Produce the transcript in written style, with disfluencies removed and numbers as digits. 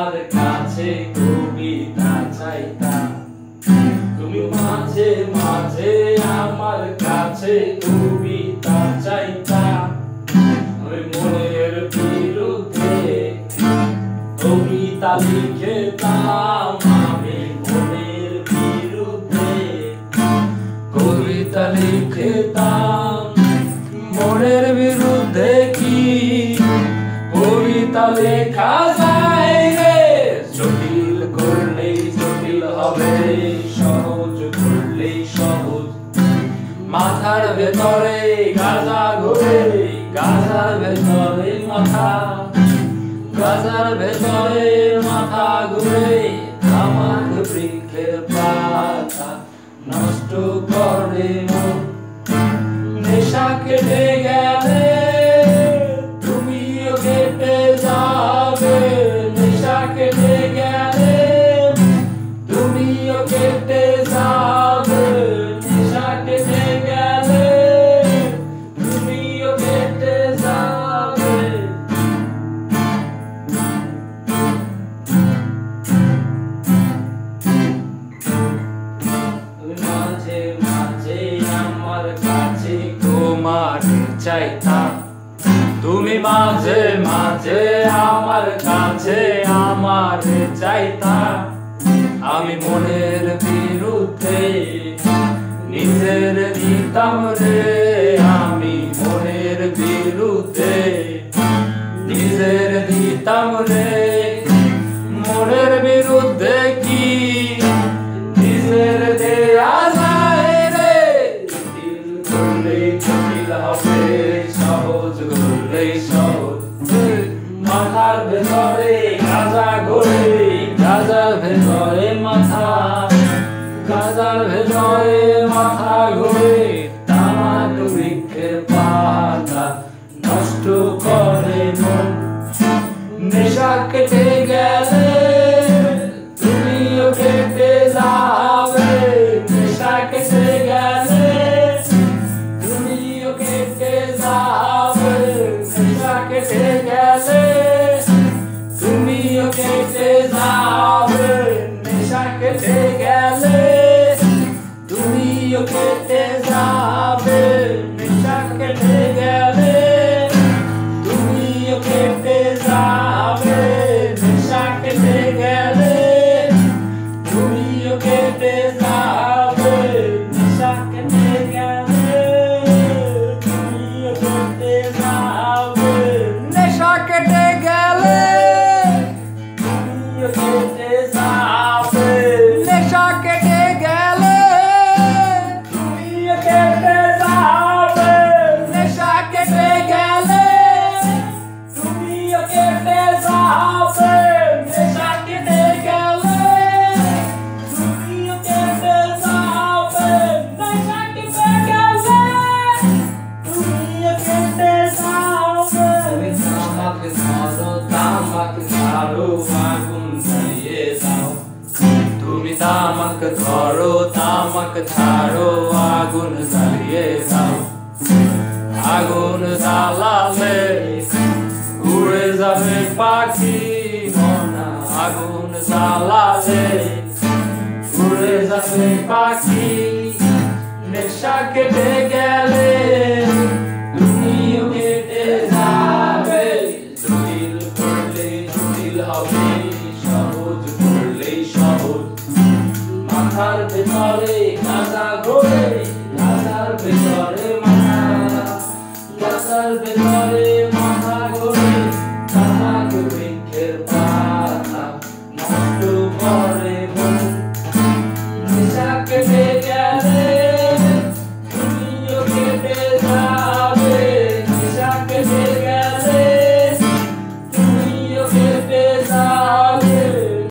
তোমার কাছে কবিতা চাইতাম, তুমি মাঝে মাঝে আমার কাছে কবিতা চাইতাম। আমি মনের বিরুদ্ধে কবিতা লিখতাম, আমি মনের বিরুদ্ধে কবিতা লিখতাম। মনের বিরুদ্ধে কি কবিতা লেখা যায় রে? জটিল করলেই জটিল হবে, সহজ করলেই সহজ। মাথার ভেতরে গাজা ঘুরে, গাজার ভেতরে মাথা, গাজার ভেতরে মাথা ঘুরে। তামাক বৃক্ষের পাতা নষ্ট করে মন, নেশা কেটে গেলে তুমিও কেটে যাবে। নেশা কেটে গেলে তুমিও কেটে যাবে। নেশা কেটে গেলে তুমিও কেটে যাবে। মাঝে মাঝে আমার কাছে তোমার চাইতাম, তুমি মাঝে মাঝে আমার কাছে আমার চাইতাম। আমি মনের বিরুদ্ধে নিজের দিতাম রে, আমি মনের বিরুদ্ধে নিজের দিতাম রে। মনের বিরুদ্ধে কি নিজের দেয়া যায় রে? জটিল করলেই জটিল হবে, সহজ করলেই সহজ। মাথার ভেতরে গাজা ঘোরে, গাজার ভেতরে মাথা, গাজার ভেতরে মাথা ঘোরে। তামাক বৃক্ষের পাতা নষ্ট করে মন, নেশা কেটে গেলে তুমিও কেটে যাবে। নেশা কেটে গেলে তুমিও কেটে যাবে। নেশা কেটে গেলে তুমিও কেটে যাবে। নেশা কেটে গেলে তুমিও কেটে যাবে। নেশা কেটে গেলে তুমিও কেটে যাবে। নেশা কেটে গেলে তুমিও কেটে যাবে। নেশা কেটে গেলে তুমিও কেটে যাবে। নেশা কেটে গেলে তুমিও কেটে যাবে। নেশা কেটে গেলে তুমিও কেটে যাবে। নেশা কেটে গেলে তুমিও কেটে যাবে। নেশা কেটে গেলে তুমিও কেটে যাবে। নেশা কেটে গেলে তুমিও কেটে যাবে। তুমি তামাক ধরো, তামাক ছাড়ো, আগুন জ্বালিয়ে দাও। আগুন জ্বালালে উড়ে যাবে পাখি মনা, আগুন জ্বালালে উড়ে যাবে পাখি। নেশা কেটে গেলে তুমিও কেটে যাবে। জটিল করলে জটিল হবে, সহজ করলেই সহজ। মাথার ভেতরে গাজা ঘোরে, গাজার ভেতরে মাথা, গাজার ভেতরে